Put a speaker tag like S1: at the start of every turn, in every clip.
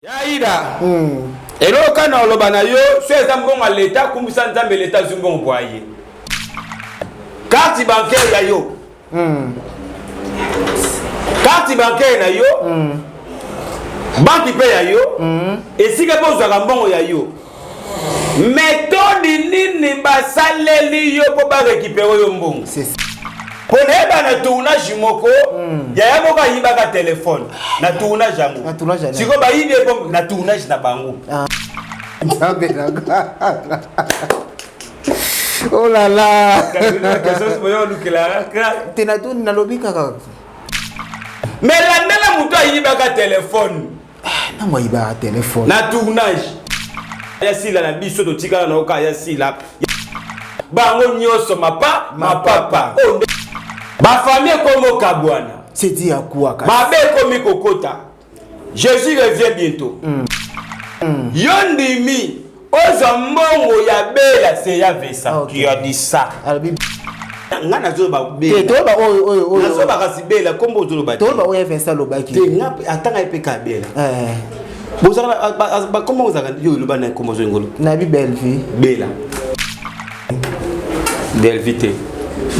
S1: Yaïda. Et là, quand on a yo, c'est un bon à l'État, comme ça, on l'État sur bon boyer. Carte bancaire, yo. Carte bancaire, yo. Banque paye, yo. Et si quelqu'un vous a bon, yo. Méthode ni basaleli yo pour récupérer yo mbongo.
S2: C'est ça.
S1: Pour na tournage moko, ya moka yiba ka téléphone. Na tournage yango.
S2: Na tournage yango.
S1: Siko ba yibe na tournage na bango.
S2: Oh là là.
S1: Tena
S2: tout na lobby kaka.
S1: Mais la nana muto yiba ka téléphone.
S2: Na moi yiba ka téléphone.
S1: Na tournage. Ya sila na biso to tika na oka ya sila. Bango nyoso ma papa. Ba famille comme Kabwana.
S2: C'est dit à quoi?
S1: Ma belle comme Kokota. Jésus revient bientôt. Yondimi. Ozamongo ya bela c'est ya Vesa qui a dit ça. Ngana zo ba bela.
S2: Te ba o.
S1: Nazo ba kasi bela kombo zo ba.
S2: To ba o ya Vesa lo ba ki.
S1: Te ngap atanga epeka bela. Bozala ba kombo ozaka yo lo ba na kombo zo ngolo.
S2: Na bi belle vie.
S1: Bela. Belle vite.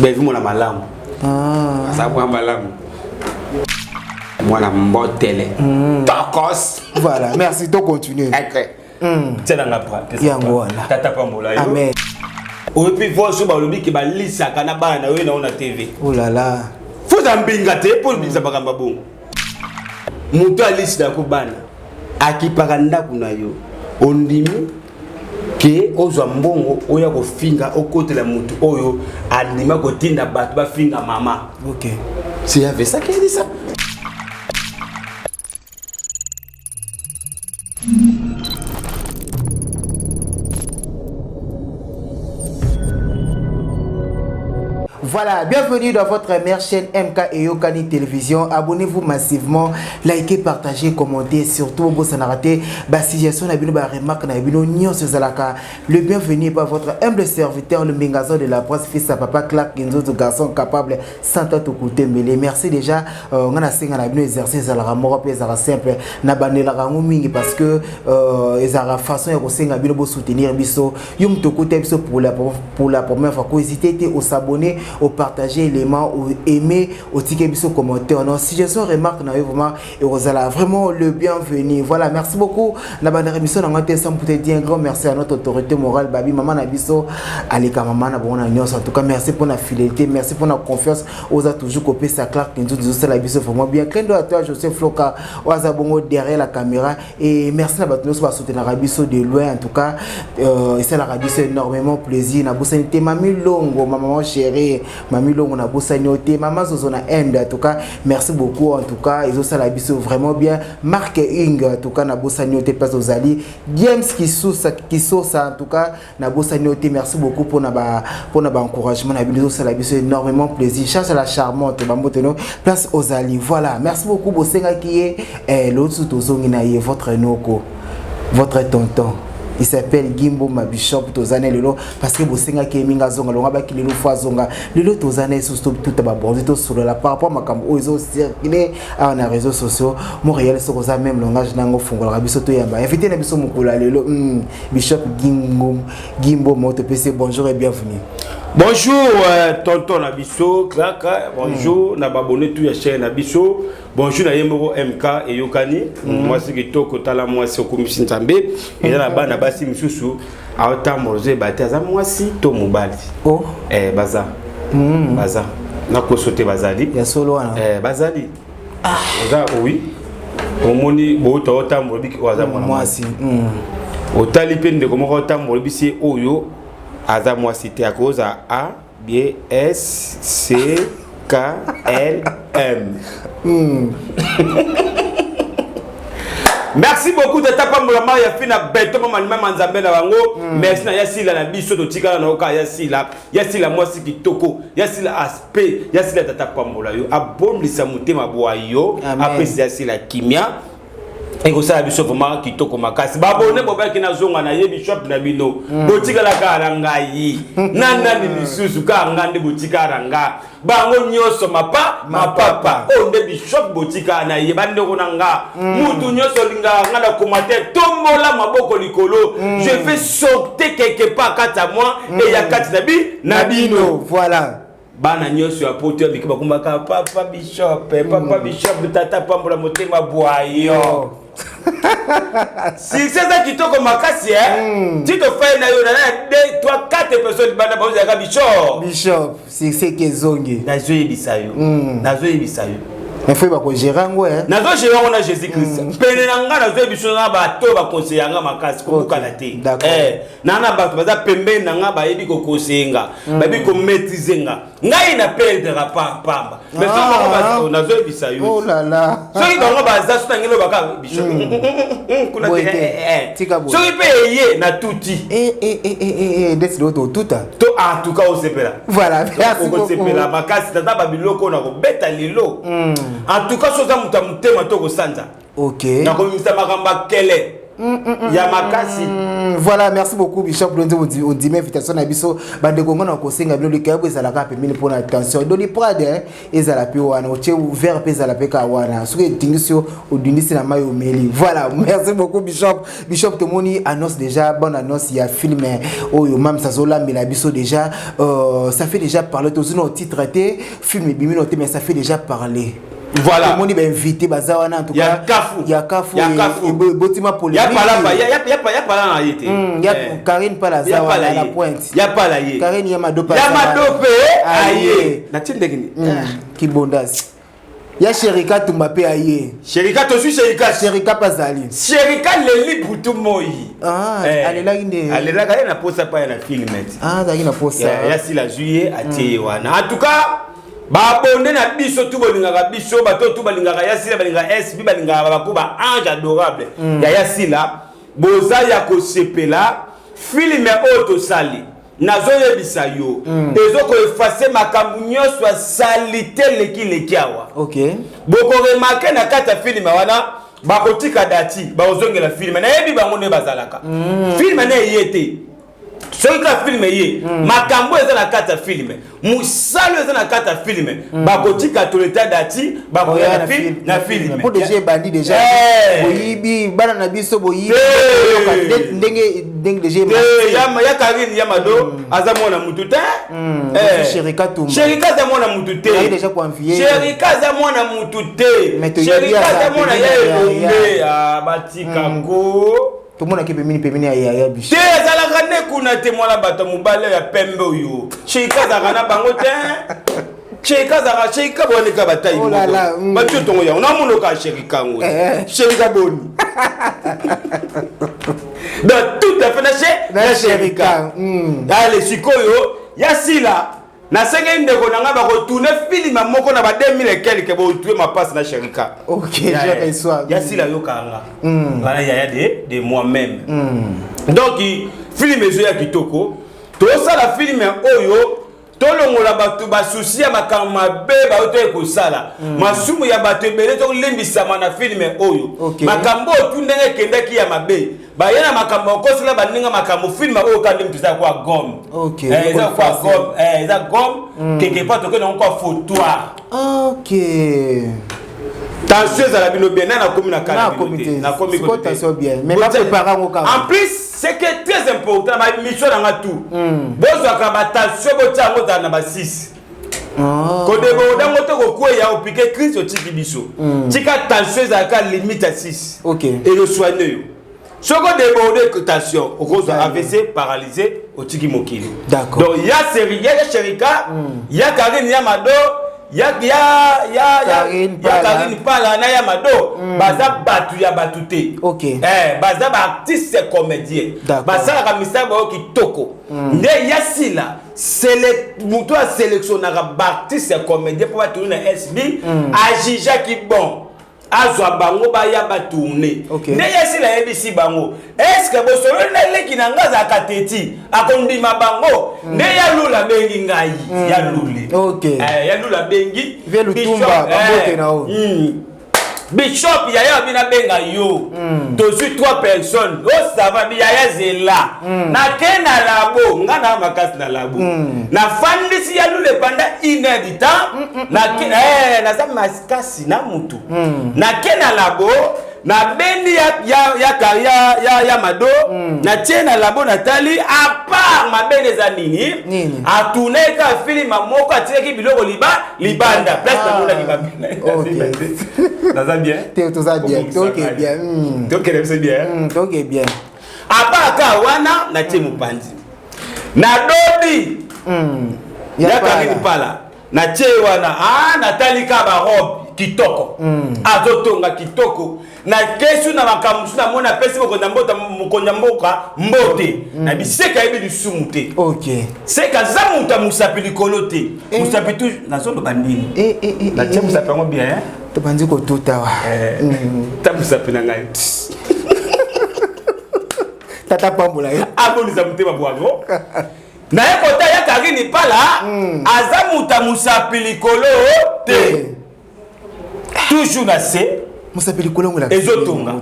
S1: Belle vie mona malamu. Ça va malamu. Moi la mbotele. Tacos.
S2: Voilà, merci de continuer.
S1: C'est dans la pratique.
S2: Yangoana.
S1: Tata pambola yo.
S2: Amen.
S1: Ou puis voir sur balobi ki ba lisa kana ba na we na on TV.
S2: Oh là là.
S1: Faut zambinga te pour bisa bakamba bongo. Muto alisa ko bana. Akipaka ndaku na yo. Ondimi ke ozwa mbongo oya ko finga okotela mutu oyo anima ko tinda batu ba finga mama.
S2: OK.
S1: C'est avec ça qui dit ça.
S2: Voilà, bienvenue dans votre mère chaîne MK Eyokani Télévision. Abonnez-vous massivement, likez, partagez, commentez, surtout au boss raté. Suggestion na bino ba remarque na bino nyon se zalaka. Le bienvenu par votre humble serviteur, le mingazon de la presse, fils à papa Clark Kinzo, garçon capable sans tout côté mêlé. Merci déjà. On a singa na bino exercice zalaka moko pe zalaka simple na bandela rango mingi parce que ezara façon ya ko singa bino bo soutenir biso. Yum to côté biso pour la première fois, hésitez au s'abonner, au partager éléments, au aimer, au ticket biso commentaire. Non, si je suis remarque na vraiment et vous allez vraiment le bienvenu. Voilà, merci beaucoup. Na bande émission na ngate sans peut dire un grand merci à notre autorité morale babi maman na biso alika maman na bona nyos. En tout cas, merci pour la fidélité, merci pour la confiance. Vous a toujours copé sa Clark Kinzo de la biso vraiment bien. Crendo à toi Joseph Floka oza bongo derrière la caméra et merci na batnos pour soutenir la biso de loin en tout cas. Et ça la radio c'est énormément plaisir na bosanité mami longo maman chérie. Mami longo na bosanité maman zozo na end en tout cas merci beaucoup en tout cas ils ont ça la biso vraiment bien Marc Ing en tout cas na bosanité place aux alliés James qui sous ça en tout cas na bosanité merci beaucoup pour na ba encouragement na biso ça la biso énormément plaisir chasse à la charmante bamboteno place aux alliés voilà merci beaucoup bosenga qui est l'autre sous tozongi na votre noko votre tonton. Il s'appelle Gimbo Mabishop Tozane Lelo parce que Bosenga Keminga Zonga Longa Baki Lelo Foazonga Lelo Tozane sous tout à bordito sur la par rapport à ma cam oizo circulé à les réseaux sociaux Montréal Sokoza même langage nango fongo la bisoto yamba invité na biso mukula Lelo Bishop Gimbo Moto PC bonjour et bienvenue.
S1: Bonjour tonton Nabiso Klaka bonjour na babonné tout ya chaîne Nabiso bonjour na yembo MK Eyokani moi c'est kitoko tala moi c'est komisi nzambe et na bana basi misusu autant morze bataza moi si to mobali
S2: oh
S1: baza baza na ko sauter bazali
S2: ya solo wana
S1: bazali baza oui omoni bo to autant morbi waza moi si otali pende ko mo autant morbi si oyo Aza moi cité à cause à A, B, S, C, K, L, M. Merci beaucoup de taper mon maman. Il a fait na bête maman maman Nzambe na bango. Merci na yasi la biso to tika na oka yasi la moi si kitoko yasi la aspect yasi la tata pambola yo abom lisa mutema boyo après yasi la kimia Et que ça bishop vraiment qui toko makasi ba bonne boba ki na zonga na ye bishop na bino botika la kala ngai nana ni bisusu ka ngande botika ranga bango nyoso mapapa onde bishop botika na ye bande konanga mutu nyoso linga ngala commentaire tombola maboko likolo je vais sauter quelque part kata moi et ya kati na bino
S2: voilà.
S1: Bana nyoso ya poto biki bakumbaka papa bishop tata pambola motema boyo. Si c'est ça qui toko makasi tu te fais na yo na 2 3 4 personnes bana ba uzaka bishop
S2: si c'est que zongi
S1: nazo yebisayo
S2: il faut ba ko gérer ngo
S1: nazo gérer on a Jésus Christ pene na nga nazo yebiso na ba to ba conseiller nga makasi ko kala te nana ba baza pembe na nga ba yebi ko conseiller ba bi ko maîtriser ngai na perdre pamba mais ça nazo yebisayo
S2: oh là là
S1: so i bango baza so ngelo baka bishop kuna te so i pe ye na tuti
S2: décider tout
S1: to en tout cas au sepela
S2: voilà merci beaucoup
S1: sepela makasi tata ba biloko na ko beta lelo en tout cas so za mutama to ko sanza
S2: OK
S1: na ko misa makamba kele ya makasi
S2: voilà merci beaucoup bishop Lonzo on dit invitation na biso bande kongo na ko senga bilo likabo ezala ka pemini pour attention doni prade ezala pe wana oche ouvert pe ezala pe ka wana soki tingisio odindisi na mayo meli voilà merci beaucoup bishop Tomoni annonce déjà bonne annonce il y a film oyo mam sazola mela biso déjà ça fait déjà parler tous nos titres té film bimino té mais ça fait déjà parler.
S1: Voilà.
S2: Tout le monde est invité bazawana en tout cas. Il y a Kafu. Botima polémique.
S1: Il y a pas là en été.
S2: Il y a Karine Palaza à la pointe.
S1: Il y a pas là.
S2: Karine Yamado
S1: Palaza. Yamado aïe. Natin degni.
S2: Qui bondas. Il y a Sherika Tumbape aïe.
S1: Sherika to suis
S2: Sherika Pazali.
S1: Sherika Leli Butu Moi.
S2: Ah, elle là inde.
S1: Elle là na posa pa na film.
S2: Ah, ça na posa.
S1: Ya si la juillet à Tiewana. En tout cas ba bonne na biso tu bolingaka biso bato tu balingaka yasila balinga SB balingaka bakuba ange adorable ya yasila boza ya ko sepela film auto sali nazo yebisa yo ezoko effacer makambu nyoso salite leki awa.
S2: OK
S1: boko remarquer na kata film wana bakotika dati bazongela film na yebi bango ne bazalaka film na yete soki ka film ye makambo eza na kata film musalo eza na kata film bakotika toleta dati bakoya na film
S2: pour déjà bandi déjà boyibi bana na biso boyibi ndenge déjà
S1: ya Karine Yamado aza mwana mutu te
S2: Sherika Tumba
S1: Sherika za mwana mutu te
S2: déjà confié
S1: Sherika za mwana mutu te Sherika za mwana ye batika ngo
S2: tout le monde qui pemini ya bicho
S1: te zalaka ne kuna te mwana bato mobale ya pembe oyo Sherika za kana bango te Sherika boni ka batai mo ba tutongo ya ona muno ka Sherika ngo Sherika boni dans tout à fait na Sherika allez sikoyo ya sila na senga ndeko nanga ba ko tourner film moko na ba 2000 quelque bo tuer ma passe na Sherika.
S2: OK, j'ai reçois.
S1: Ya sila yo kanga. Bana ya de moi-même. Donc film ezo ya kitoko to sala film oyo tolongola batu ba souci ya makama be ba oto ko sala masumu ya batu ebele to lembisama na film oyo makambo tundenge kendaki ya mabe ba yana makambo ko sala baninga makambo film oyo kandi mpisa kwa gomme.
S2: OK
S1: eza kwa gomme eza gomme quelque part to ke non kwa fautoire.
S2: OK
S1: tension za la bino bien na komi na kala
S2: na comité tension bien mais pas préparer ngo ka
S1: en plus c'est que très important ma mission na tout bozo ka ba tension bo tsango za na ba 6 ko debo dango to ko ya opike Christ o tiki biso tika tension za ka limite à 6
S2: OK
S1: et le soigner yo soko debo de tension au cause AVC paralysé o tiki mokili.
S2: D'accord
S1: Donc ya série ya Sherika ya Karine Yamado ya Karine Pala na Yamado baza batu ya batute.
S2: OK
S1: baza ba artiste comédien baza ka misaba o kitoko nde yasila muto a sélectionner ba artiste comédien pour tourner na SB ajija ki bon azwa bango ba ya ba tourner nde yasila yebisi bango est-ce que bo solo na leki na ngaza kateti akondima bango nde ya lula bengi ngai ya lule
S2: OK
S1: ya lula bengi
S2: velu tumba babote na o
S1: Bishop yaya bina benga yo. To suis 3 personnes. Oh ça va yaya zela. Na kena labo, ngana makasi na labo. Na fandisi ya lule pendant 1 heure du temps. Na na sa maskasi na mutu. Na kena labo na bendi ya mado na tiena labo Nathalie à part ma bene za nini a tourner ka film moko atireki biloko libanda presque na mona libanda. OK. Ça va bien?
S2: Tout ça bien. OK bien.
S1: OK c'est bien.
S2: OK bien.
S1: À part ka wana na tie mupandi. Na dodi. Ya kangini pala. Na tie wana Nathalie ka ba robe kitoko. Azotonga kitoko. Na kesu na makamusu na mona pesi mokonda mboka mbote na biseka yebi lisumute.
S2: OK.
S1: Seka za muta musapi likolo te. Musapi tu na solo bandini. Na tia musapi ngo bien hein.
S2: To bandi ko tuta wa.
S1: Ta musapi na ngai.
S2: Tata pambola yo.
S1: Abonisa mutema bwango. Na ekota ya kagini pala aza muta musapi likolo te. Toujours na se
S2: Musapili kolo ngula.
S1: Ezotonga.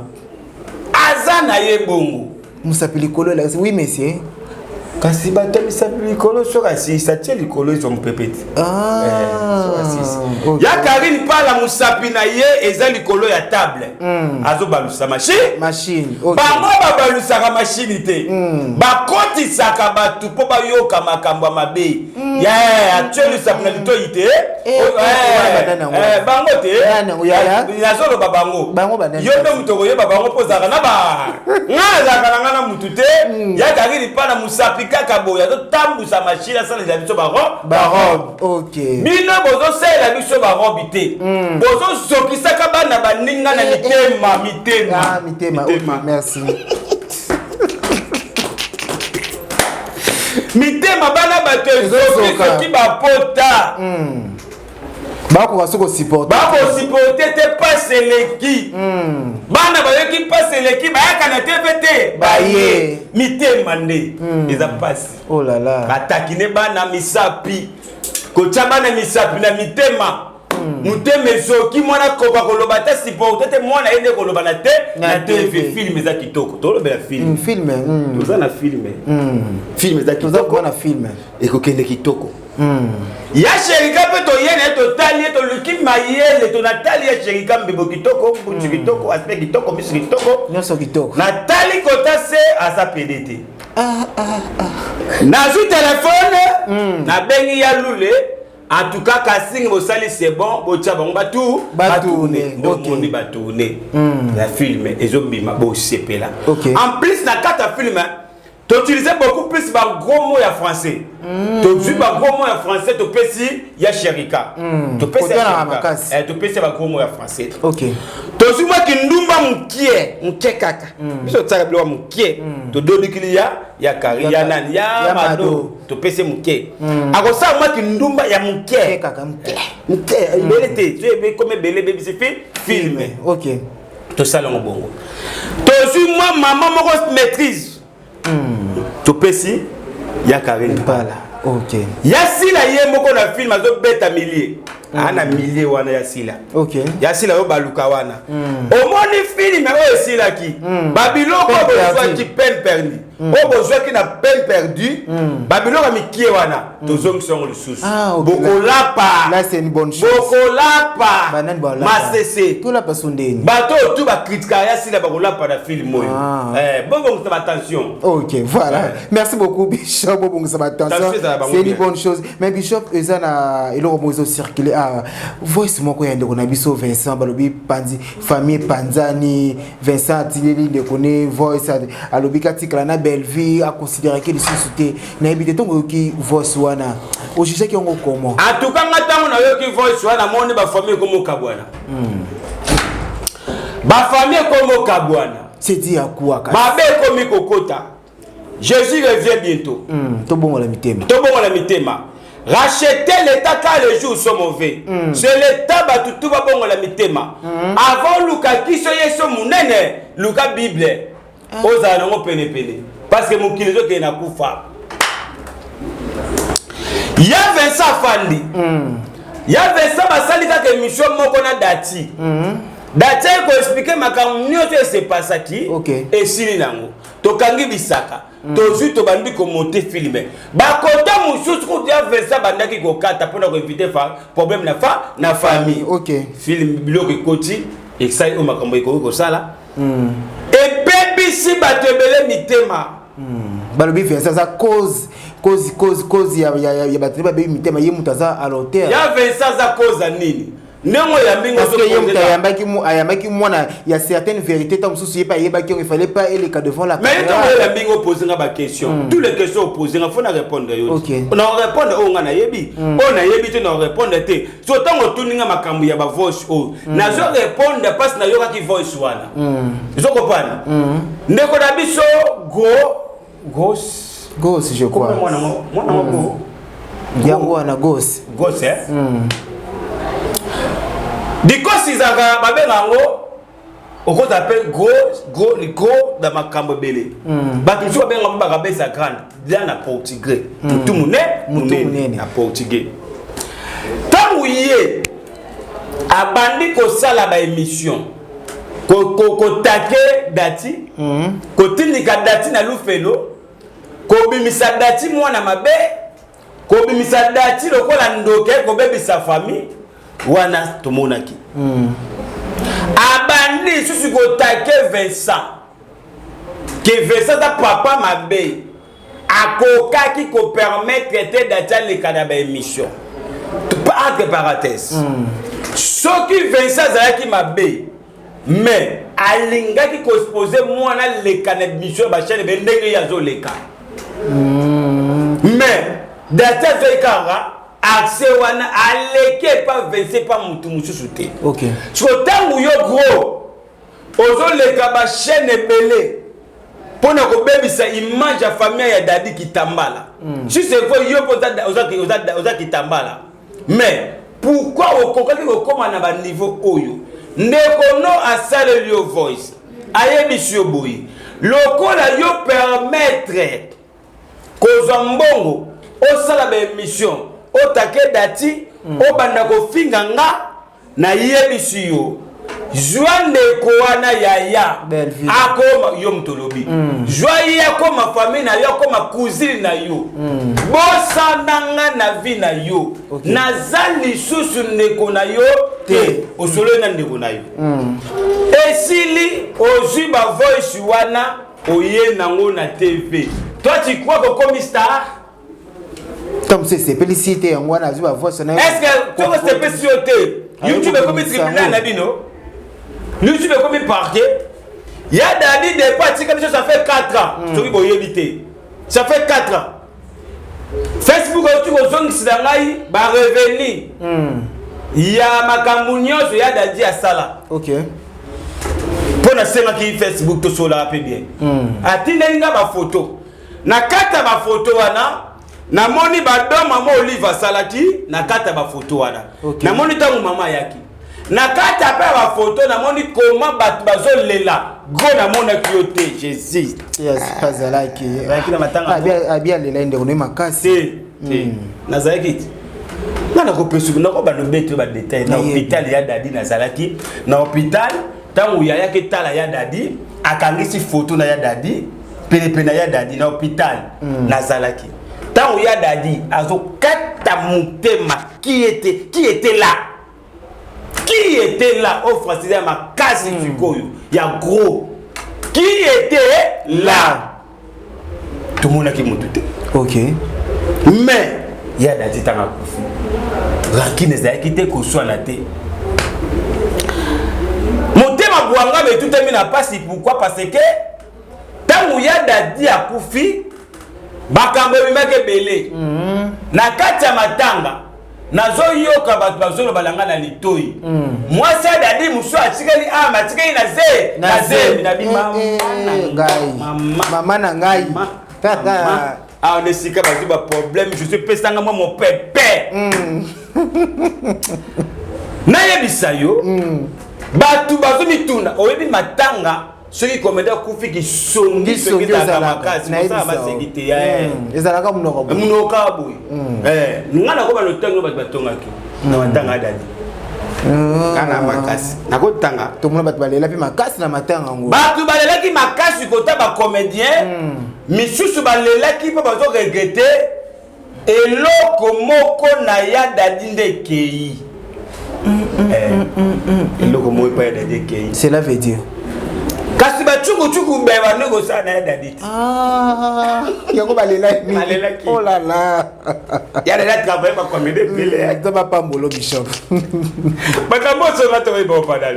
S1: Azana ye bongo.
S2: Musapili kolo la. Oui monsieur.
S1: Kasi bato misapili kolo soka si satie likolo izo mpepeti. Ya Karine pala musapi na ye eza likolo ya table. Azo balusa machine.
S2: OK.
S1: Bango ba balusa ka machine te. Ba koti saka batu po ba yoka makambo mabe. Ya actually sapna lito ite. Bango te. Ya solo babango. Yodo mutoko ye babango pozaka na ba. Ngaza kana na mutute. Ya Karine pala musapi kaka boya to tambusa machine ça les habitudes ba robe.
S2: OK.
S1: Bino bozo sela biso ba robe te. Bozo sokisa ka bana baninga na mitema.
S2: Mitema. OK, merci.
S1: Mitema bana bato soki ba pota.
S2: Bako wasoko supporter.
S1: Bako supporter te passe leki. Bana ba yoki passe leki ba yakana TVT. Ba ye. Mitema nde. Eza passe.
S2: Oh là là.
S1: Batakine bana misapi. Kocha bana misapi na mitema. Muteme soki mwana koba koloba ta supporter te mwana ende koloba na te na TV film eza kitoko. Tolo bela film.
S2: Film.
S1: Toza na film. Film eza kitoko.
S2: Toza kona film.
S1: Ekokende kitoko. Ya Sherika pe to yene to tali to luki mayele to Nathalie ya Sherika mbebo kitoko bunchu kitoko aspect kitoko misu kitoko
S2: nyoso kitoko
S1: Nathalie kota se asa PDT na su téléphone na bengi ya lule en tout cas casting bo sali c'est bon bo tia bango batourner ndomondi batourner la film ezobima bo sepela en plus na kata film tu utilisais beaucoup plus par gros mots en français. Tu utilises par gros mots en français, tu peux si ya Sherika. Tu peux si ya tu peux si par gros mots en français.
S2: OK.
S1: Tu utilises moi qui ndumba mkie kaka. Biso tsaka blo mkie. Tu donnes qu'il y a Karine, ya nani, ya mado. Tu peux si mkie. Ako ça moi qui ndumba ya mkie
S2: kaka
S1: mkie. Il était tu es comme belé baby c'est film.
S2: OK.
S1: Tu salon bongo. Tu utilises moi maman moko maîtrise. Tu peux si ya Karine
S2: pala. OK.
S1: Ya sila ye moko na film azo beta millier. Ana millier wana ya sila.
S2: OK.
S1: Ya sila yo baluka wana. Omoni film o sila ki. Babiloko besoin qui peine perdue. O besoin qui na peine perdue. Babiloko mikie wana. Tozong son le sous. Bokolapa.
S2: Là c'est une bonne chose.
S1: Bokolapa.
S2: Banan bola.
S1: Masese.
S2: Tout la pasundeni.
S1: Bato tout ba critique ya sila bakolapa na film moyo. Bon attention.
S2: OK, voilà. Merci beaucoup Bishop bon attention. C'est une bonne chose. Mais Bishop ezana ilo mozo circuler voice moko ya ndeko na biso Vincent balobi pandi famille Panzani Vincent Tileli de connaît voice alobi katikala na Belleville a considérer que les sociétés na ebité tongo ki voice wana o juge ki ngo comment
S1: en tout cas ngatango na yo ki voice wana moni ba famille comme kabwana ba famille comme kabwana
S2: c'est dit à quoi
S1: ba be komi kokota Jésus revient bientôt
S2: to bongo la mitema
S1: racheter l'état car les jours sont mauvais. C'est l'état batutu ba bongo la mitema. Avant Luka kiso yeso munene, Luka Bible. Oza nango pene. Parce que mukili zo ke na kufa. Ya Vincent Fandi. Ya Vincent basali ka mission moko na dati. Dati ko expliquer makambo nyoto c'est pas ça qui et sili nango to kangi bisaka to zu to bandi ko monter filmer ba kota mususu ko dia versa bandaki ko kata pona ko éviter problème na famille film biloko ekoti exai o makambo ko sala et baby si batebele mitema
S2: balobi versa ça cause ya batebele baby mitema ye mutaza à l'hôtel
S1: ya versa za cause nini Nengo ya mbingo
S2: parce que ayambaki mwana il y a certaines vérités tant souci pas yebaki il fallait pas aller devant la
S1: caméra. Mais quand ya mbingo poser nga question, toutes les questions posées nga faut na répondre yo. On na répondre o nga na yebi. On na yebi te na répondre te. So tango tuninga makambu ya ba voice o. Na zo répondre parce na yoka ki voice wana. Zo comprendre. Ndeko na biso ghost
S2: je crois.
S1: Mwana go.
S2: Yango wana ghost.
S1: Ghost Because Isaka babengango oko t'appelle gros dans ma cambo belé. Ba tu so benga ba kabesa grande dia na portugais. Mutu munene na portugais. Tangu yé abandi ko sala ba émission. Ko take dati. Ko tindika dati na lufelo. Ko bimisa dati mwana mabe. Ko bimisa dati lokola ndoke ko bebisa famille. Wana tomonaki abandi susu ko take Vincent que Vincent da papa mabe akokaki ko permettre te d'attendre le cadavre émission entre parenthèses soki Vincent zalaki mabe mais alingaki ko exposer mwana le cadavre émission ba chaîne be ndenge ya zo leka mais d'attendre zoikara accès wana aleke pas verser pas mutu mususu te.
S2: OK.
S1: So tangu yo gros ozo leka ba chaîne belé pona ko bebisa image ya famille ya dadi kitambala. Si c'est quoi yo pota oza kitambala. Mais pourquoi okokaki kokoma na ba niveau oyo? Ndeko no asale yo voice. Ayebisi yo boyi. Lokola yo permettre kozwa mbongo osala ba émission o take dati o banda ko finga nga na yebisi yo joande ko wana yaya akoma yo mtolobi joye akoma famille na yo akoma cousine na yo bosandanga na vie na yo nazali susu ndeko na yo te osolo na ndeko na yo esili ozwi ba voice wana oye nango na TV toi tu crois que comme star
S2: comme c'est félicité en wana zuba voice na
S1: est-ce que comment c'est pécioté YouTube est comme tribunal na bino YouTube est comme parquet il y a dadi des parties comme ça fait 4 ans soki boyebité ça fait 4 ans Facebook tu ko zong sidangai ba revenu il y a makambu nyonso ya dadi ya sala
S2: OK
S1: pona senga ki Facebook to sola pe bien atinda nga ba photo na kata ba photo wana na moni ba dom mama Oliva salati na kata ba photo wana na moni tangu mama yaki na kata pa ba photo na moni koma bat bazo lela go na mona kiote Jésus
S2: yes pazalaki
S1: na matanga
S2: abia lela inde ono makasi
S1: na zaki na ko pesu na ko ba no beto ba détail na hôpital ya dadi na zalaki na hôpital tangu ya yake tala ya dadi akangisi photo na ya dadi pene ya dadi na hôpital na zalaki tangu ya dadi azo kata mutema qui était là au français ma case fikoyo ya gros qui était là tout le monde qui mututé
S2: OK
S1: mais ya dadi tanga kufu rankine za kité ko swana te mutema buanga be tout termine na passe pourquoi parce que tangu ya dadi akufi bakambo bimake belé na kati ya matanga nazo yoka batu bazolo balanga na litoi moi ça dadi muso atikali matikali na ze na bima
S2: mama na ngai
S1: tata on est sika bazu ba problème je suis pesanga moi mon pépé na yebisa yo batu bazo mituna oyebi matanga ceux qui commandent kufi ki songi za makasi ça va sécurité ya
S2: ezalaka munoko
S1: boy ngana ko ba lotango ba batongaki na matanga dadi kana makasi nakotanga
S2: to mona bato balela pe makasi na matanga ngo
S1: bato balelaki makasi kota ba comédien misusu balelaki pa bazo regretter eloko moko na ya dadi ndekei eloko moko pa ya dadi ndekei
S2: cela veut dire
S1: kasi bachuku beba nego sana ya dadi
S2: yango balelaki oh là là
S1: ya dadi travailler ba comédie pele
S2: ça va pas mbolo bishop
S1: bakambo so na to ba padal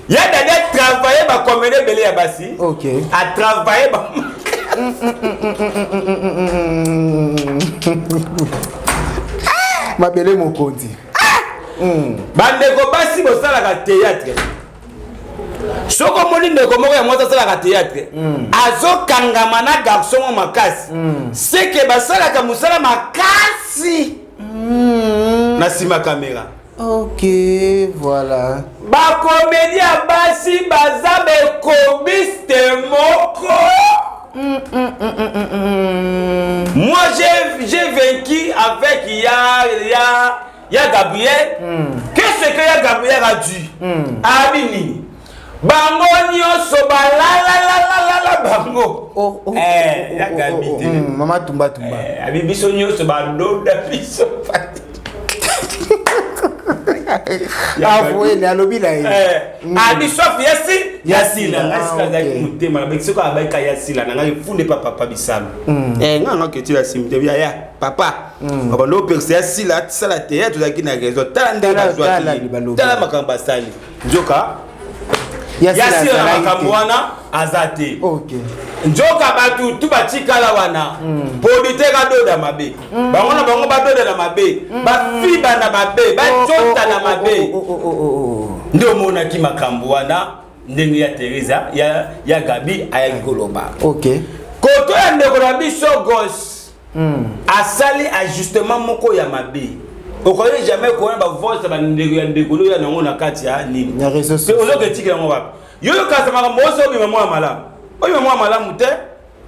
S1: ya dadi travailler ba comédie pele ya basi
S2: OK
S1: a travailler ba
S2: mabele mokonzi
S1: bandeko basi bosalaka théâtre soko moni ndeko moko ya mwasi asalaka théâtre azokangama na garçon mo makasi seke basalaka mosala makasi na nsima kamera
S2: OK voilà
S1: bakomédie ya basi baza bekobiste moko. Moi j'ai vaincu avec ya Gabriel. Qu'est-ce que ya Gabriel a dit? Abini. Bango nyonso la bango. Ya Gabriel.
S2: Mama tumba.
S1: Abibiso nyonso bandoda biso.
S2: Avoué la lobby là.
S1: Abi sauf Yasila ngasika mutema bekisoko abaika Yasila nanga funde papa bisalo. Nganga ke tila simte ya papa. Baba no perse Yasila sala théâtre zaki na réseau tanda tala makamba sali. Njoka Yasila makambo wana azate.
S2: OK.
S1: Njoka batu tubatikala wana poditeka doda mabe bango badoda na mabe bafiba na mabe bajota na mabe ndio mona ki makambo wana ndenge ya Teresa ya Gabi ayaki koloba.
S2: OK.
S1: Koto ya ndeko na biso gos asali ajustement moko ya mabe okoye jamais ko ba voice ba ndeko ya ndeko ya nango na kati ya nini
S2: na réseau
S1: c'est ozoke tika yango wapi yoyo kasa makambo oso bi mama malamu oyo mama malamu te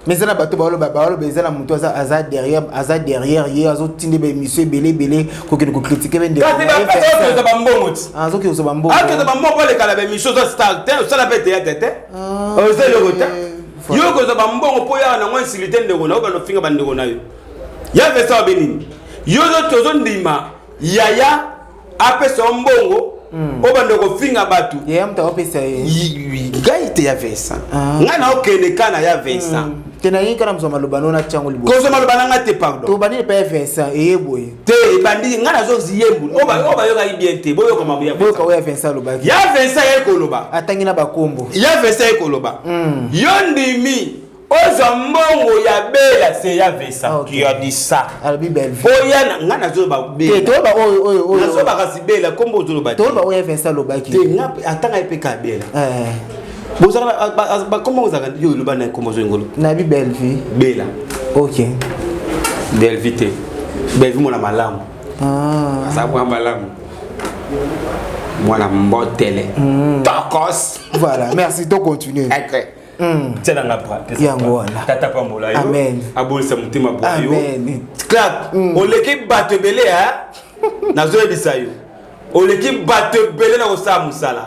S2: mais ça na bato baolo bezala muto aza derrière ye azo tinde be monsieur belé ko critiquer ben de
S1: kasi ba bambongo ti
S2: azo ki oso bambongo
S1: ka bambongo le kala be mission so star te so la pe théâtre te o se le rota yo ko so bambongo po ya na ngwa silite ndeko na ba no finga bandeko na yo ya ve sa benini yo zo tozo ndima yaya apesa mbongo obanda ko finga batu
S2: ye mta opesa ye
S1: gaite ya vesa ngana okende kana ya vesa
S2: tena yin kana mzoma lobano na chango libo
S1: ko zoma lobana ngate pardon
S2: to bani pa vesa eyeboye
S1: te bandi ngana zo ziyembu oba yoka ibiente boyo ko mabuya
S2: boyo ka ya vesa lobaki
S1: ya vesa ye ko loba
S2: atangi na bakombo
S1: ya vesa ye ko loba yo ndimi ozo mbongo ya bela se ya vesa qui a dit ça
S2: albi belle
S1: oya ngana zo ba bela
S2: to ba oyo
S1: nazo ba kasi bela kombo zo loba
S2: to ba oya vesa lobaki
S1: te ngapi atanga epeka bela bozala ba kombo zaka yo loba na kombo zo ngolo
S2: na bi belle vie
S1: bela.
S2: OK
S1: belle vite belle vie mona malamu sababu malamu mwana mbotele tokos
S2: voilà merci to continuer
S1: tena ngapa
S2: yango wana
S1: tata pambola yo
S2: amen
S1: abolisa mutima boyo
S2: amen
S1: clap oleki bato belé nazo ebisa yo oleki bato belé na kosa musala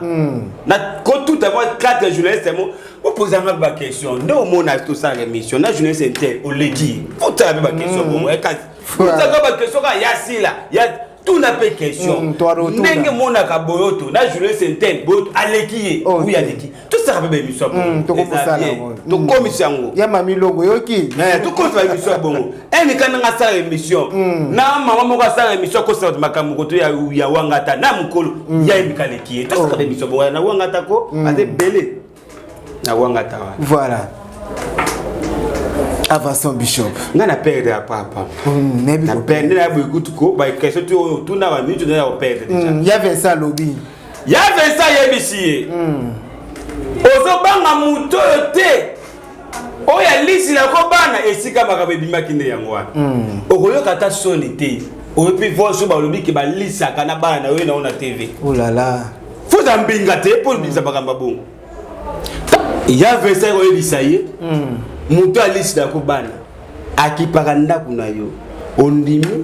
S1: na ko tout avoir 4 journalistes mo o poser ma question ndo mona tout ça émission na journaliste inter oleki faut ta ba question bon e kasi faut ta ba question ka Yasila ya tout n'a pas question ndenge mona ka boyoto na journaliste inter boyoto aleki ou ya leki ça va bien émission
S2: to ko sala
S1: to commission
S2: ya mami longo yoki
S1: to ko fa émission bongo eni kana nga sala émission na mama moko sala émission ko sa makambo ko to ya wangata na mukolo ya ebikaleki to ça va émission bongo na wangata ko ate belé na wangata wa
S2: voilà avançons bishop
S1: nga na perdre à papa na perdre na boikutu ko ba question to tuna ba minute na perdre déjà
S2: ya Vincent lobby
S1: ya Vincent yebisi ozobanga muto te oya lisi la ko bana esika makabe bimaki nde yango wana okoyoka ta soni te oyepi voice ba lobi ke ba lisa kana bana we na ona TV
S2: oh là là
S1: faut ambinga te pour bisa bakamba bongo ya verset ko yebisa ye muto alisi la ko bana akipaka ndaku na yo ondimi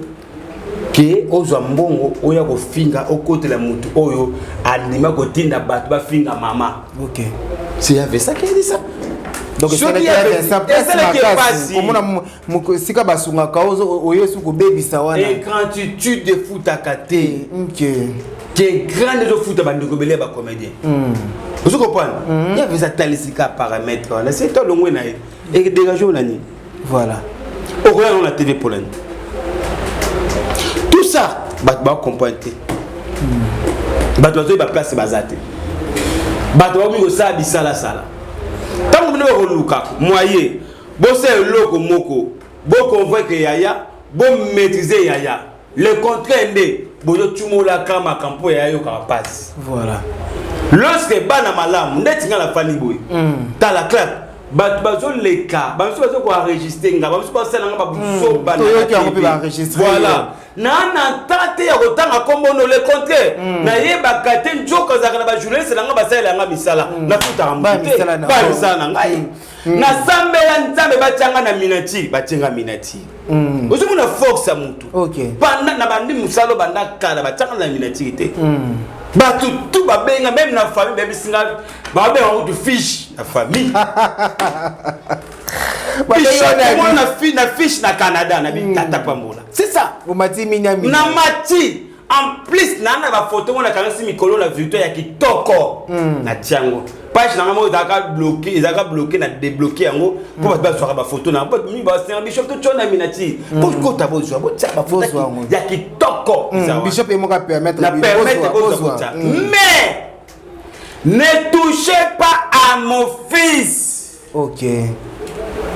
S1: que ozwa mbongo oya ko finga okote la mutu oyo anima ko tinda batu ba finga mama.
S2: OK.
S1: C'est avec ça qu'il dit ça.
S2: Donc c'est ça passe comme on sika basunga kaozo oyesu ko bebisa wana.
S1: Et quand tu tues de foot à katé.
S2: OK.
S1: Qui grande de foot ba ndokobele ba comédien. Vous comprenez? Il y avait ça talisika paramètres là, c'est toi longwe na et dégager on ani.
S2: Voilà.
S1: Au regarde on la TV Pologne. Tout ça ba comprendre. Ba dozo ba place bazate. Ba dozo mi ko sa bisala sala. Tant que nous reluka moyen bosse loko moko bo convaincre yaya bo maîtriser yaya le contraire ndé boyo tumola kama campo yaya yo ka passe.
S2: Voilà.
S1: Lorsque bana malamu ndeti ngala fani boy ta la claque bat bazo leka bazo bazo ko enregistrer nga bazo ko sala nga babuso bana voilà na tate ya kotanga kombono le contraire na yeba kate njoka za kana ba journaliste nga basala nga misala na futa mbute ba misala ngai na sambe ya nzambe batanga na minati batenga minati ozo na force ya mutu
S2: OK
S1: banda na bandi musalo banda kala batanga na minati te batu tout babenga même na famille bébé singa ba benga de fiche la famille na fiche na Canada na bitata pambola c'est ça
S2: au mati minyami
S1: na mati en plus na ba photo mona kana si mikolo la victoire ya kitoko na tiango page na ngamo ezaka bloqué na débloquer yango pour ba soka ba photo na pas mi ba c'est bishop to chona minati pour ko ta bozo bo tia ba photo ya kitoko
S2: bishop emoka permettre
S1: mais ne touchez pas à mon fils.
S2: OK.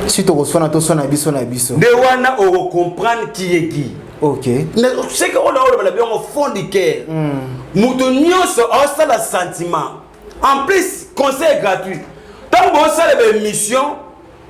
S2: Si tu reçois na biso
S1: de wana on comprendre qui est qui.
S2: OK.
S1: C'est que on a bien au fond du cœur. Mutu nyonso a ça la sentiment. En plus conseil gratuit. Tant bon ça les mission,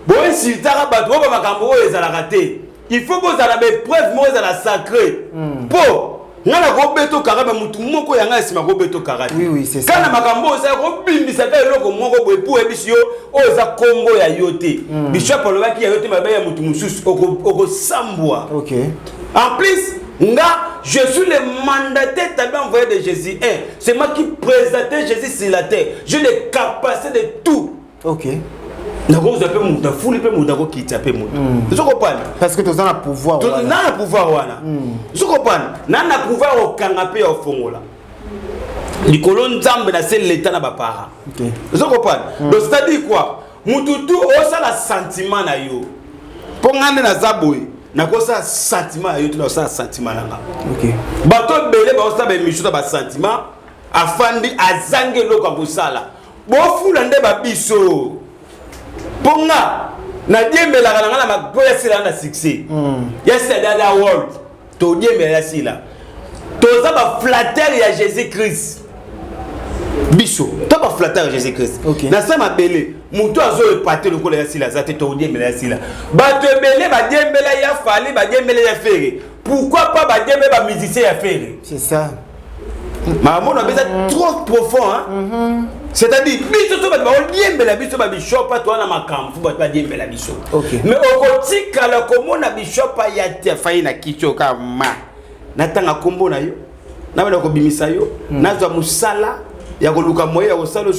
S1: bon si tara ba ba makambo ezala raté. Il faut que ça la preuve moi ça la sacré. Po ngana ko beto karaba mutu moko yanga sima ko beto karate.
S2: Oui, c'est ça.
S1: Kana makambo ça ko bimbisa ka eloko moko boy pour ebisio oza Congo ya yote. Bishop olobaki ya yote mabe ya mutu mususu oko sambwa.
S2: OK.
S1: En plus, je suis le mandataire t'avais envoyé de Jésus. C'est moi qui présentais Jésus sur la terre. J'ai les capacités de tout.
S2: OK.
S1: Nako zape muta fuli pe muta ko kita pe muta. Tu comprends?
S2: Parce que tu as le pouvoir.
S1: Tu as le pouvoir wana. Tu comprends? Na na pouvoir au kangape au fongola. Likolo nzambe na c'est l'état na ba para.
S2: OK.
S1: Tu comprends? Donc c'est-à-dire quoi? Mututu o ça la sentiment na yo. Pongane na zaboy. Na ko ça sentiment na yo tu na ça sentiment na nga.
S2: OK.
S1: Bato belé ba o ça be mishuta ba sentiment afandi azange loko kusala. Bo fula nde ba biso. Ponga na diembela kana na magoya sila na succès. Yes dada world. To diembela sila. To za ba flatter ya Jésus Christ. Biso, to ba flatter ya Jésus Christ.
S2: Okay.
S1: Na sama belé, muto azo epater le kola ya sila za te to diembela sila. Ba to belé ba diembela ya fali, ba diembela ya ferré. Pourquoi pas ba diembela ba musicien ya ferré?
S2: C'est ça.
S1: Maman on a besoin trop profond hein. C'est-à-dire biso to ba diembela biso ba bishop toi na makamfu ba diembela biso.
S2: OK.
S1: Mais okotika la komona bishop ya te fayi na kicho kama. Natanga kombo na yo. Na bana ko bimisa yo. Nazwa musala ya koluka moyo ya kosalo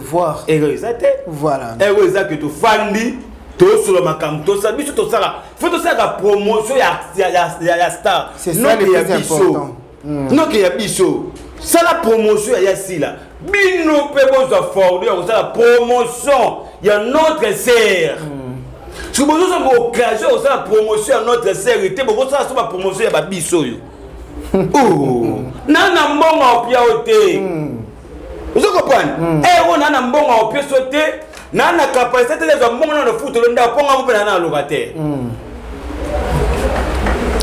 S2: voir.
S1: Héros ça te.
S2: Voilà.
S1: Héros ça que to fandi to sur le makamfu to ça biso to sala. Faut to sala promotion ya star.
S2: C'est ça le plus important.
S1: Non que ya biso. Ça la promotion ya sila. Bino pe boza fordu ya la promotion ya notre sœur. Si vous avez l'occasion de la promotion à notre sœur, vous avez la promotion à Babiso. Oh, nana mbonga opia ote. Vous comprenez? Eh, on a mbonga opia sauté, nana capacité de mbonga na foot le nda ponga mo na locataire.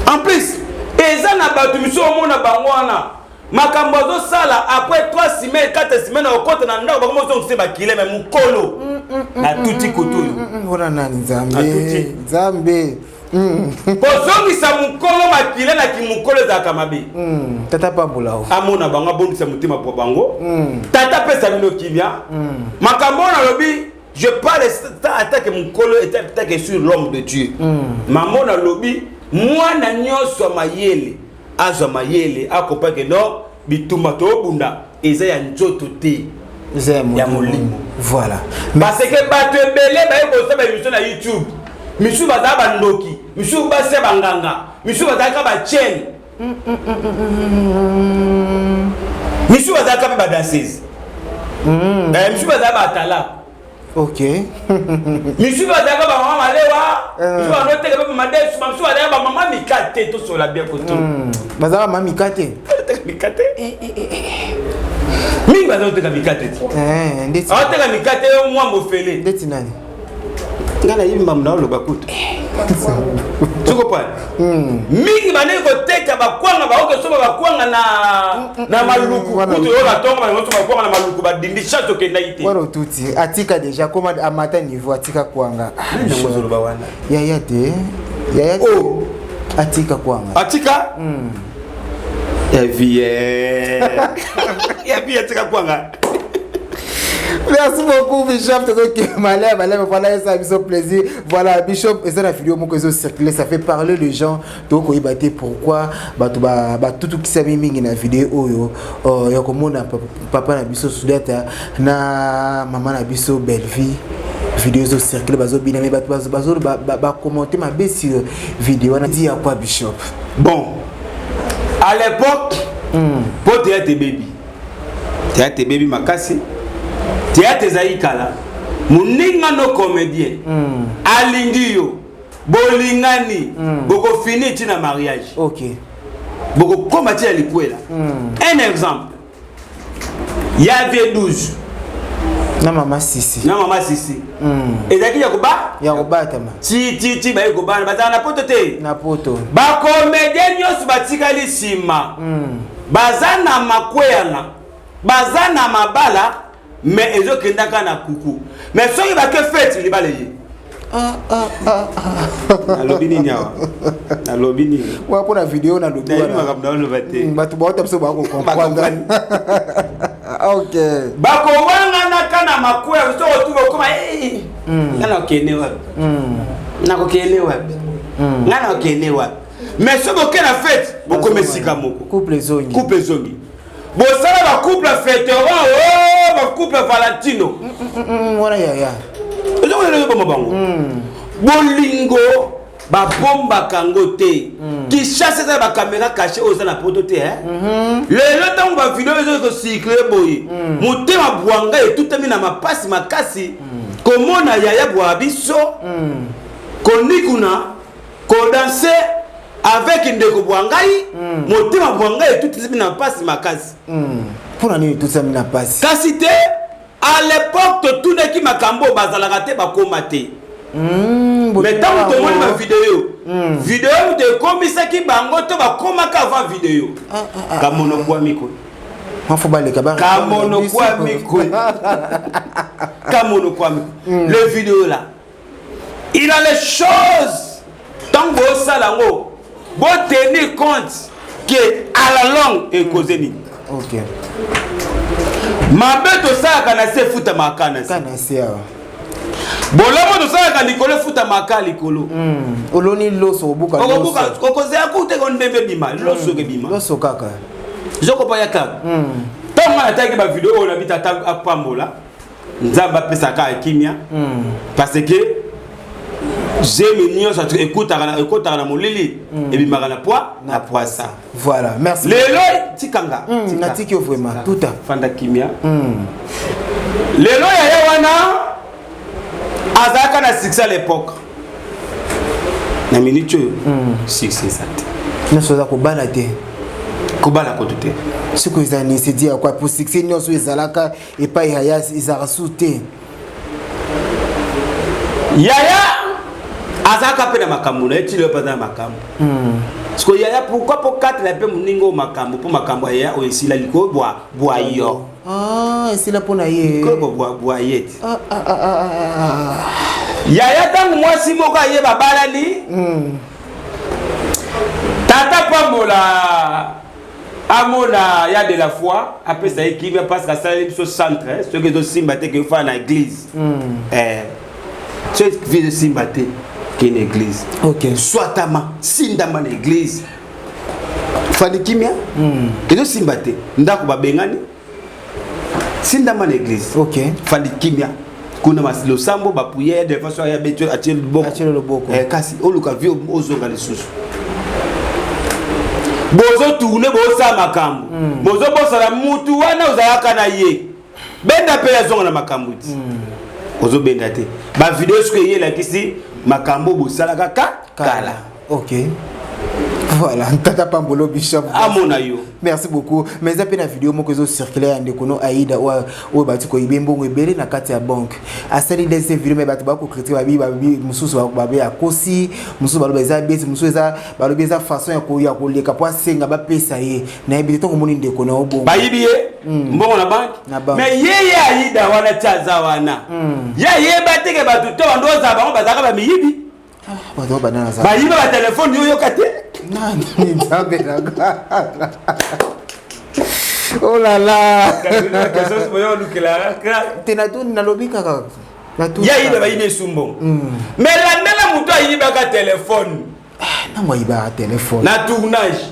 S1: En plus, eza na batu miso mona bangwana. Makambo zo sala après 3 semaines 4 semaines au compte na ndako bakomo zo se bakile mais mukolo na tuti kutu
S2: wana nani nzambe
S1: bozongisa mukolo makile na kimukolo za kamabe
S2: tata pambula o
S1: amona banga bondisa mutima po bango tata pesa bino kibia makambo na lobi je parle attaque mukolo et attaque sur l'homme de Dieu maman na lobi mwana nyoso mayele azwa mayele akopa ke non bituma to bunda eza ya nzoto te ya molimo.
S2: Voilà.
S1: Parce que bato ebele ba ko saba émission na YouTube. Misu baza ba ndoki, misu ba se banganga, misu baza ka ba chaîne. Misu baza ka ba danseuse. Misu baza ba tala.
S2: OK.
S1: Misu baza ka ba mama malewa, misu ba note ka ba madesu, misu baza ba mama mikate to so la bien koto.
S2: Baza ba mama mikate.
S1: Mikate. Mingi baza oteka mikate.
S2: Ndeti.
S1: Oteka mikate mwa mofele.
S2: Ndeti nani?
S1: Ngana yimba mna lo bakuta. Tuko pale. Mingi bane ko teka bakwanga ba oke soba bakwanga na maluku. Kuto yo la tonga ba ngoto bakwanga na maluku ba dindisha to kenda ite.
S2: Waro tuti atika déjà comment à matin niveau atika kwanga.
S1: Ndamozolo ba wana.
S2: Ya te. Ya
S1: oh
S2: atika kwanga.
S1: Atika? Ya vie. Ya vie atika kwanga.
S2: Merci beaucoup Bishop, donc malais voilà ça a plaisir. Voilà Bishop, et ça la vidéo mon réseau circulé, ça fait parler les gens donc on y battait pourquoi tout qui s'est mis dans la vidéo yo ya comme on papa na biso soudata na maman na biso belle vie vidéo zo circulé bazo bina mais bazo commenter ma baisse sur vidéo on a dit à quoi Bishop.
S1: Bon à l'époque pour théâtre baby makasi théâtre zaikala muninga no comédien alingi yo bolingani boko fini tina mariage.
S2: OK
S1: boko koma tia likwela. Un exemple il y avait 12
S2: na mama sisi
S1: ezaki ya
S2: kobata ma
S1: ti ba ekobana batana na poto te
S2: na poto
S1: ba comédien nyos batikali sima baza na makweyana baza na mabala mais ezo kendaka na kuku mais soki ba ke fête libale ye alobi nini awa alobi nini
S2: wa pona vidéo na lobi
S1: wana makamda lo bate
S2: batu ba otapso ba ko comprendre. OK
S1: ba ko wanga na kana makwea so otuba koma ngana okene wa na ko kene wa ngana okene wa mais so boke na fête boko mesika moko
S2: couple zongi
S1: bosala ba couple fêteron ba couple Valentino
S2: wala ya
S1: ezo le ba mabango bolingo ba bomba kango te ki chasse ça ba caméra cachée aux na poto te le temps ba vidéo ezo cycler boy mutema bwanga et tout na mapasi makasi komona yaya bwa biso konikuna ko danser avec ndeko bwangai motema bwangai tout na pasi makasi
S2: pour nani tout ça na pasi
S1: kasi te à l'époque tout neki makambo bazalaka te bakoma te mais tant que moni ma vidéo de komisa ki bango to bakomaka avant vidéo kamono kwa miko
S2: faut baleka ba
S1: kamono kwa miko le vidéo là il a les choses tant que ça lango bon tenir compte que à la longue et causer ni.
S2: OK.
S1: Ma beto ça kana se futa makana.
S2: Kana se awa.
S1: Bolomo to ça kana likolo futa makala likolo.
S2: Oloni loso obuka.
S1: Obuka kokoze akute kondebe bima loso ke bima.
S2: Loso kaka.
S1: Joko pa yaka. Tonga ataki ba vidéo na bitata apambola. Nzamba pesa ka kimia. Parce que j'aime mignon ça écoute na molili et bimaka na poids ça.
S2: Voilà, merci.
S1: Lelo tikanga.
S2: Na tiki vraiment tout à
S1: fanda kimia. Lelo ya wana azaka na succès à l'époque. Na minute succès ça.
S2: Ne soza ko bana te.
S1: Ko bana ko te.
S2: Ce que ils ont dit à quoi pour succès nous so ezalaka et pas yaya izara souté.
S1: Yaya azaka pe na makambo na eti le pas na makambo parce que yaya pourquoi pour 4 la pe muningo makambo pour makambo ya o esila liko boa yo
S2: esila pona ye
S1: ko boa yeti yaya tangu mwasi moko ye babala ni tata pambola amona ya de la foi après ça équipe parce que ça est sur centre ce que do simbate que fa na église ce vie de simbate une église.
S2: OK.
S1: Soit tama sindama l'église. fandi kimia ezo simbate ndako babengani sindama l'église
S2: OK
S1: fandi kimia kuna masilo sambo ba prière de façon ya beto atiel boko kasi oluka vio ozonga lisusu bozo tourner boza makambo bozo bosala mutu wana ozalaka na ye benda pe yazonga na makambo ti ozo benda te ba vidéo ce que yé la kisi makambo bosala kala
S2: OK voilà tata pambolo bishop
S1: amona yo
S2: merci beaucoup mais ça pe na vidéo moko zo circuler ande kono Aïda o bati ko ibembongo ebele na kati ya banque asali des vidéo mais bati ba ko critiquer babi mususu ba ya kosi mususu ba loba za beti mususu za ba loba za façon ya ko leka po asenga ba pesa ye na ebiti to komoni ndeko na obongo
S1: ba yibiye mbongo na banque mais yeye Aïda wana chaza wana ye bateke batu to ndoza bango bazaka ba miyibi
S2: bato banana za
S1: ba yiba ba téléphone yo kate
S2: nani nzambe na oh là là tena tu nalobi kaka
S1: ya ide ba ide sumbo mais la nela muto ayiba ka téléphone
S2: na mo yiba téléphone
S1: na tournage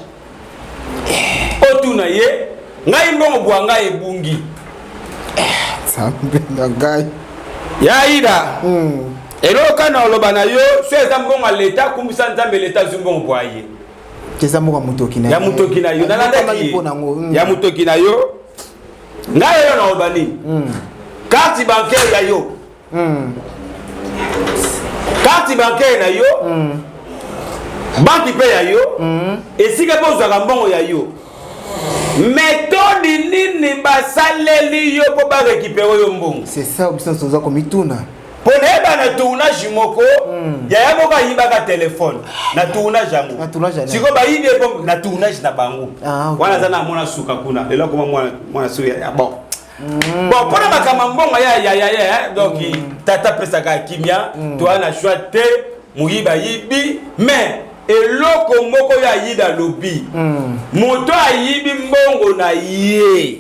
S1: otuna ye ngai mbongo bwanga ebungi
S2: nzambe na ngai
S1: ya ida eloka na oloba na yo so eza mbongo l'état kumbisa nzambe l'état zumbongo bwaye
S2: kesa moka mutoki na
S1: ya mutoki na yo nalandaki ya mutoki na yo ngai yo na obani carte bancaire ya yo carte bancaire na yo banque pe ya yo esika po zaka mbongo ya yo méthode nini basaleli yo po ba récupérer yo mbongo
S2: c'est ça obstant soza komituna
S1: pour neba na tournage moko ya moko yibaka téléphone na tournage yango siko ba yibe po na tournage na bango wana zana mona suka kuna lelo koma mwana suya ya bon bon pour makama mbongo ya donc tata pesa ka kimia to ana choix te muyiba yibi mais eloko moko ya yida lobi moto ayibi mbongo na ye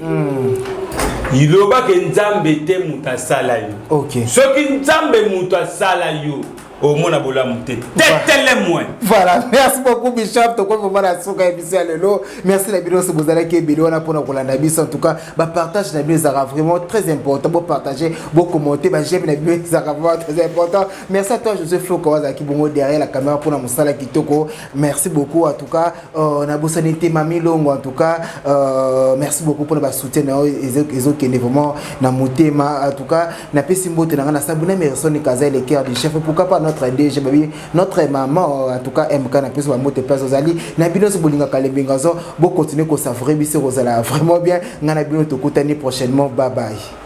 S1: iloba ke nzambe te muta sala yo
S2: OK
S1: soki nzambe muta sala yo au mona bola muté tetele moins
S2: voilà merci beaucoup bishop to ko vraiment soka ebisa lelo merci la vidéo se bozala ke bidon na pona kolanda biso en tout cas ba partage na vidéo ça vraiment très important bo partager bo commenter ba j'aime na vidéo ça vraiment très important merci à toi Joseph Flo Kawaza ki bongo derrière la caméra pona musala kitoko merci beaucoup en tout cas na bosanité Mami Longo en tout cas merci beaucoup pour ba soutien ezo kende vraiment na motema en tout cas na pesi mbote na na sabuna merci ni kaza le cœur du chef pourquoi pas notre DG babi notre maman en tout cas MK na peso ba mote place ozali na bino so bolinga kalembengazo bo continuer ko savourer biso rozala vraiment bien ngana bino to kutani prochainement bye bye.